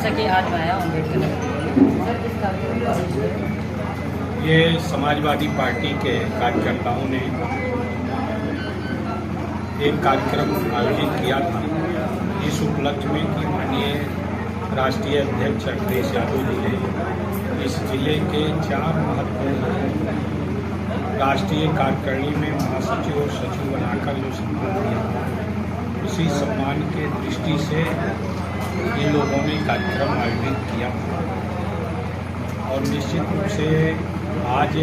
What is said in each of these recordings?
जैसा कि आज मैं आया अम्बेडकर नगर सर, किस कार्यक्रम ये समाजवादी पार्टी के कार्यकर्ताओं ने एक कार्यक्रम आयोजित किया था इस उपलक्ष्य में कि माननीय राष्ट्रीय अध्यक्ष अखिलेश यादव जी ने इस जिले के 4 महत्वपूर्ण राष्ट्रीय कार्यकारिणी में महासचिव और सचिव बनाकर जो सम्मान दिया, उसी सम्मान के दृष्टि से ये लोगों ने कार्यक्रम आयोजित किया और निश्चित रूप से आज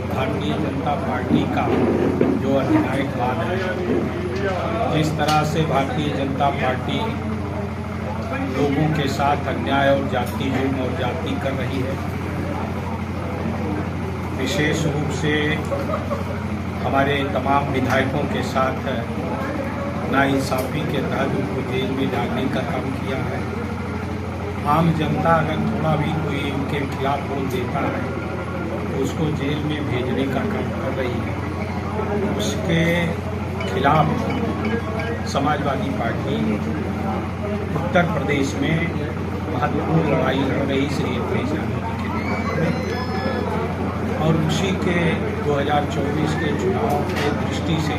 भारतीय जनता पार्टी का जो अधिनायकवाद है, जिस तरह से भारतीय जनता पार्टी लोगों के साथ अन्याय और जाति जुर्म और जाति कर रही है, विशेष रूप से हमारे तमाम विधायकों के साथ नाइंसाफ़ी के तहत उनको जेल में डालने का काम किया है। आम जनता अगर थोड़ा भी कोई इनके खिलाफ बोल देता है तो उसको जेल में भेजने का काम कर रही है। उसके खिलाफ समाजवादी पार्टी उत्तर प्रदेश में महत्वपूर्ण लड़ाई लड़ रही श्री अखिलेश यादव जी के नेतृत्व में, और उसी के 2024 के चुनाव के दृष्टि से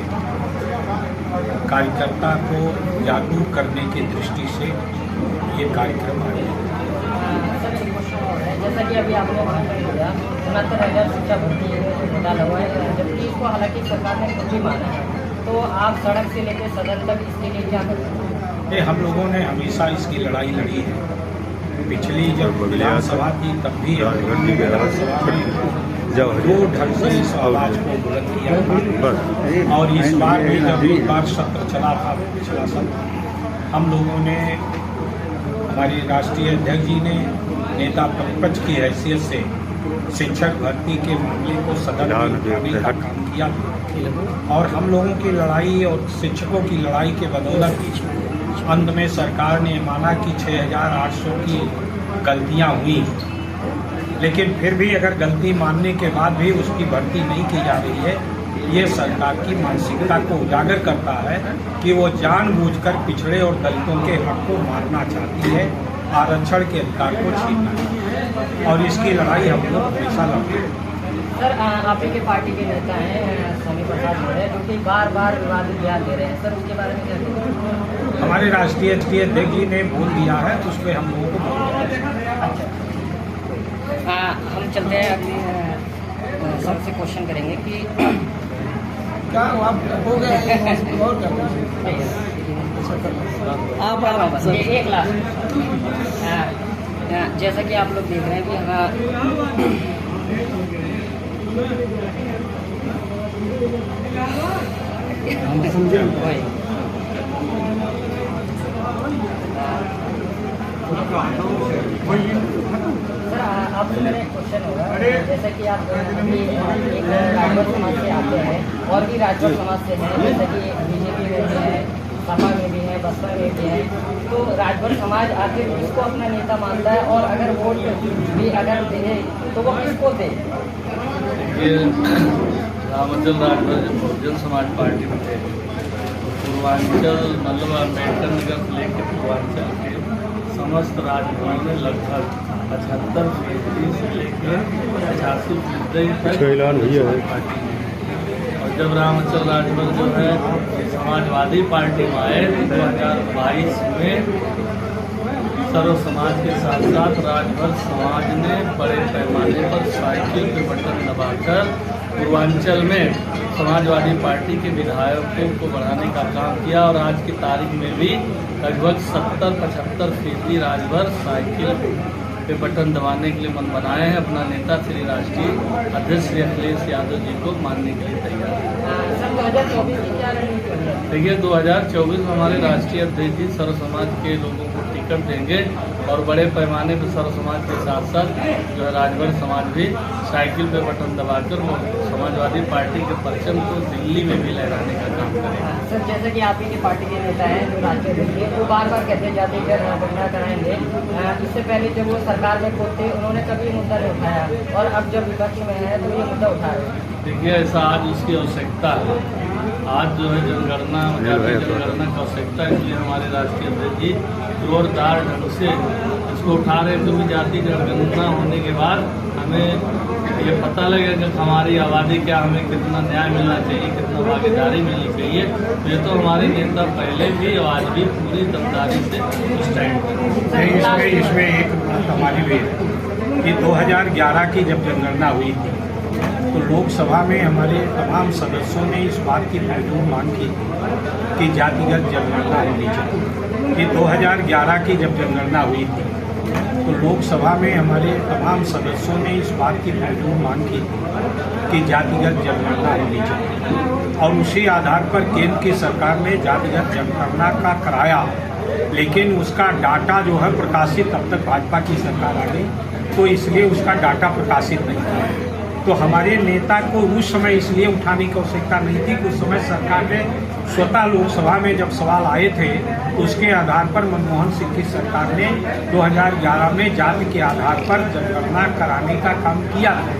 कार्यकर्ता को जागरूक करने की दृष्टि से ये कार्यक्रम आयोजित। जैसा कि अभी आपने 69,000 शिक्षा भर्ती घोटाला हुआ है, जबकि इसको हालांकि सरकार ने खुद ही माना है, तो आप सड़क से लेकर सदन तक इसके लिए क्या करते हैं? हम लोगों ने हमेशा इसकी लड़ाई लड़ी है। पिछली जब विधानसभा थी तब भी विधानसभा में दो ढंग से इस आवाज को बुलंद किया था, और इस बार भी जब एक बार सत्र चला था, पिछला सत्र, हम लोगों ने, हमारे राष्ट्रीय अध्यक्ष जी ने नेता प्रतिपक्ष की हैसियत से शिक्षक भर्ती के मामले को सदन में उठाने का काम किया था, और हम लोगों की लड़ाई और शिक्षकों की लड़ाई के बदौलत अंत में सरकार ने माना कि 6,800 की गलतियां हुई, लेकिन फिर भी अगर गलती मानने के बाद भी उसकी भर्ती नहीं की जा रही है, ये सरकार की मानसिकता को उजागर करता है कि वो जानबूझकर पिछड़े और दलितों के हक को मारना चाहती है, आरक्षण के अधिकार को छीनना चाहती है, और इसकी लड़ाई हम लोग हमेशा लड़ते हैं। सर, आप ही के पार्टी के नेता हैं स्वामी प्रसाद मौर्य, जो कि बार बार विवादित बयान दे रहे हैं, सर उसके बारे में क्या कहते हैं? हमारे राष्ट्रीय अध्यक्ष जी ने बोल दिया है तो उस पर हम लोगों को बोलना है। अच्छा, हम चलते हैं अगली सर से क्वेश्चन करेंगे कि क्या आप हो गए और आप ये एक लाख, जैसा कि आप लोग देख रहे हैं कि सर आपसे मेरा एक क्वेश्चन होगा, जैसा कि आप अभी एक राजभर समाज से आते हैं और भी राजभर समाज से हैं, जैसे कि बीजेपी में भी है, सपा में भी है, बसपा में भी है, तो राजभर समाज आखिर किसको अपना नेता मानता है, और अगर वोट भी अगर दे तो वो किसको दे? रामचंद्र राजभर जब बहुजन समाज पार्टी में थे, पूर्वांचल मतलब अम्बेडकर नगर से लेकर पूर्वांचल के समस्त राजभवन में लगभग 75% से लेकर 85% तक ऐलान हुई है पार्टी में। और जब रामचंद्र राजभर जो है समाजवादी पार्टी में आए 2022 में, सर्व समाज के साथ साथ राजभर समाज ने बड़े पैमाने पर साइकिल के बटन दबाकर पूर्वांचल में समाजवादी पार्टी के विधायकों को बढ़ाने का काम किया, और आज की तारीख में भी लगभग 70-75% राजभर साइकिल पे बटन दबाने के लिए मन बनाए हैं। अपना नेता श्री राष्ट्रीय अध्यक्ष श्री अखिलेश यादव जी को मानने के लिए तैयार है। देखिए 2024 में हमारे राष्ट्रीय अध्यक्ष जी सर्व समाज के लोगों को टिकट देंगे, और बड़े पैमाने पर सर्व समाज के साथ साथ जो है राजभर समाज भी साइकिल पे बटन दबाकर वो समाजवादी पार्टी के परचम को दिल्ली में भी लहराने का काम करेंगे। सर, जैसे कि आप ही की पार्टी के नेता हैं जो राज्य अध्यक्ष, वो बार बार कहते जाते घटना कराएंगे, इससे पहले जब वो सरकार में खुद थे उन्होंने कभी मुद्दा नहीं उठाया, और अब जब विपक्ष में है तो ये मुद्दा उठा रहे हैं। देखिए ऐसा आज उसकी आवश्यकता है, आज जो है जनगणना की आवश्यकता है, इसलिए हमारे राष्ट्रीय अध्यक्ष जी जोरदार ढंग से इसको उसको उठा रहे, क्योंकि जाति जनगणना होने के बाद हमें ये पता लगेगा कि हमारी आबादी क्या, हमें कितना न्याय मिलना चाहिए, कितना भागीदारी मिलनी चाहिए। तो ये तो हमारे नेता पहले भी और आज भी पूरी दमदारी से स्टैंड। इसमें एक बात हमारी भी है कि 2011 की जब जनगणना हुई थी तो लोकसभा में हमारे तमाम सदस्यों ने इस बात की भरपूर मांग की कि जातिगत जनगणना होनी चाहिए। कि 2011 की जब जनगणना हुई थी तो लोकसभा में हमारे तमाम सदस्यों ने इस बात की भरपूर मांग की कि जातिगत जनगणना होनी चाहिए और उसी आधार पर केंद्र की सरकार ने जातिगत जनगणना का कराया, लेकिन उसका डाटा जो है प्रकाशित तब तक भाजपा की सरकार आ गई तो इसलिए उसका डाटा प्रकाशित नहीं हुआ। तो हमारे नेता को उस समय इसलिए उठाने की आवश्यकता नहीं थी कि उस समय सरकार ने स्वतः लोकसभा में जब सवाल आए थे तो उसके आधार पर मनमोहन सिंह की सरकार ने 2011 में जाति के आधार पर जनगणना कराने का काम किया था,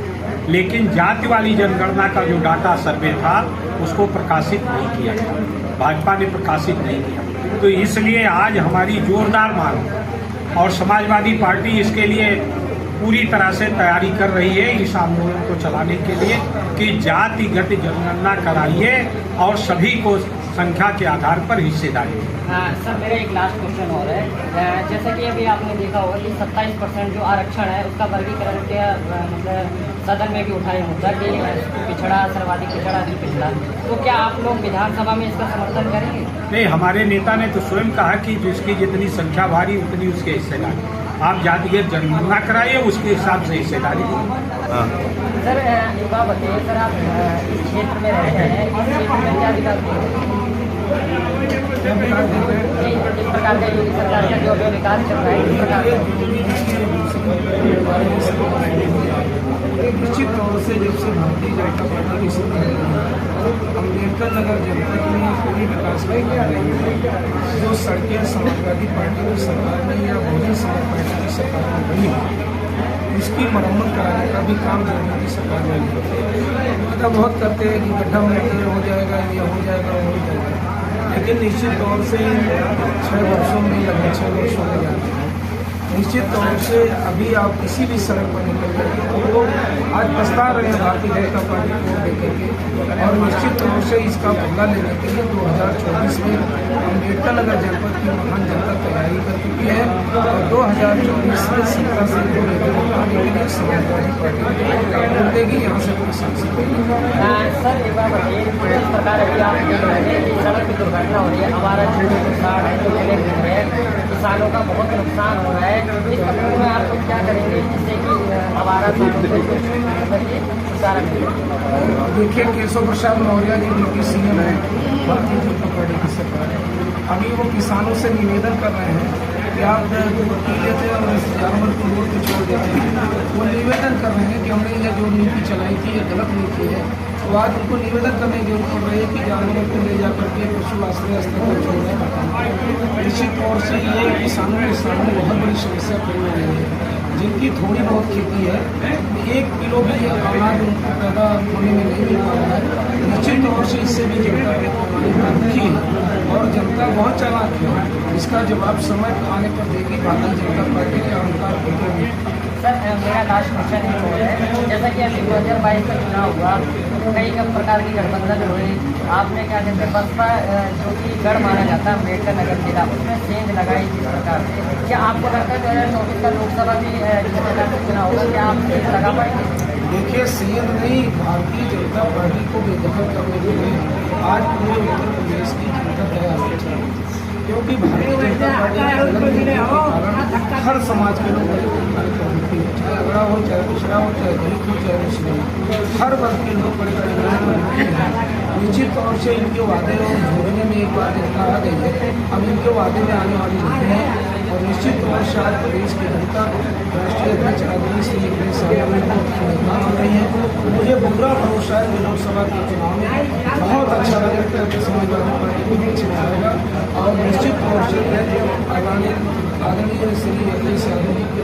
लेकिन जाति वाली जनगणना का जो डाटा सर्वे था उसको प्रकाशित नहीं किया था, भाजपा ने प्रकाशित नहीं किया। तो इसलिए आज हमारी जोरदार मांग और समाजवादी पार्टी इसके लिए पूरी तरह से तैयारी कर रही है इस आंदोलन को चलाने के लिए कि जातिगत जनगणना कराइए और सभी को संख्या के आधार पर हिस्सेदारी। सर मेरा एक लास्ट क्वेश्चन और है, जैसा कि अभी आपने देखा होगा कि 27% जो आरक्षण है उसका वर्गीकरण के मतलब सदन में भी उठाया मुद्दा कि पिछड़ा, सर्वाधिक पिछड़ा, अति पिछड़ा, तो क्या आप लोग विधानसभा में इसका समर्थन करेंगे? नहीं, हमारे नेता ने तो स्वयं कहा कि जिसकी जितनी संख्या भारी उतनी उसके हिस्सेदारी। आप जातिगत जनगणना कराइए, उसके हिसाब से हिस्सेदारी। सर एक बात बताइए सर, आप इस क्षेत्र में रहते हैं, इस क्षेत्र में क्या विकास इस प्रकार का योगी सरकार का जो विकास चल रहा है इस प्रकार निश्चित तौर से जब से भारतीय जनता पार्टी की सरकार अम्बेडकर नगर जनपद में कोई विकास नहीं किया है। जो सड़कें समाजवादी पार्टी की सरकार में या बहुजन समाज पार्टी की सरकार में बनी उसकी मरम्मत कराने का भी काम जनता की सरकार ने किया। मतलब बहुत करते हैं कि गड्ढा में हो जाएगा, ये हो जाएगा, वो हो जाएगा, लेकिन निश्चित तौर से 6 वर्षों में लगभग 6 वर्षों में जाते हैं। निश्चित तौर से अभी आप किसी भी सड़क पर निकल करके तो लोग आज पछता रहे हैं भारतीय जनता पार्टी को लेकर के, और निश्चित तौर से इसका बदला लेने के लिए 2024 में अम्बेडकर नगर जनपद की महान जनता तैयारी कर चुकी है और 2024 में सत्ता से के लिए समाजवादी पार्टी बोलेगी यहाँ से कोई सांसद। सर एक बार बताइए, सरकार अभी आप देख रहे हैं कि सड़क की दुर्घटना हो रही है, हमारा जो किसान है जो मिले हुए हैं, किसानों का बहुत नुकसान हो रहा है, इस प्रकार में आप लोग क्या करेंगे जिससे कि हमारा सुधार? देखिए, केशव प्रसाद मौर्य जी उनकी सीएम है, भारतीय जनता पार्टी की सरकार है। अभी वो किसानों से निवेदन कर रहे हैं कि आप पी लेते हैं और इस जानवर को रोड पर छोड़ देते हैं। वो निवेदन कर रहे हैं कि हमने यह जो नीति चलाई थी ये गलत नीति है, तो आज उनको निवेदन करने की जरूरत पड़ रही है कि जानवरों को ले जा करके पशु आश्रय स्थल पर छोड़ने का काम। निश्चित तौर से ये किसानों के सामने बहुत बड़ी समस्या खड़ी हो रही है। जिनकी थोड़ी बहुत खेती है, 1 किलो भी अनाज उनको पैदा होने में नहीं मिल पा रहा है। निश्चित तौर से इससे भी जनता दुखी है और जनता बहुत चालाक है। इसका जवाब समय आने पर देगी भारतीय जनता पार्टी के अहंकार को। सर मेरा लास्ट क्वेश्चन है, जैसा कि अभी 2022 का चुनाव हुआ, कई प्रकार की गठबंधन हुई, आपने क्या कहते हैं बसपा जो कि गढ़ माना जाता है अम्बेडकर नगर जिला, उसमें सेंध लगाई जिस प्रकार से, क्या आपको लगता है 2024 का लोकसभा भी जिस प्रकार का चुनाव होगा, क्या आप सेंध लगा पाएंगे? देखिए, सेंध नहीं, भारतीय जनता पार्टी को बेदखल करने के लिए आज पूरे उत्तर प्रदेश की जनता तैयार हो रही है, क्योंकि भारतीय जनता पार्टी के हर समाज के लोग चाहे अगड़ा हो, चाहे पिछड़ा हो, चाहे दलित हो, चाहे मुस्लिम, हर वर्ग के लोग बड़े बड़े हैं। निश्चित तौर से इनके वादे और जोड़ने में एक बात जनता आ गई है, अब इनके वादे में आने वाली नहीं है और निश्चित तौर से आज प्रदेश की जनता राष्ट्रीय अध्यक्ष आदरणीय श्री अखिलेश यादव निर्माण हो रही है। मुझे पूरा भरोसा है लोकसभा के चुनाव में बहुत अच्छा लगेगा कि समाजवादी पार्टी को पीछे आएगा और निश्चित तौर से आदरणीय श्री अखिलेश यादव जी के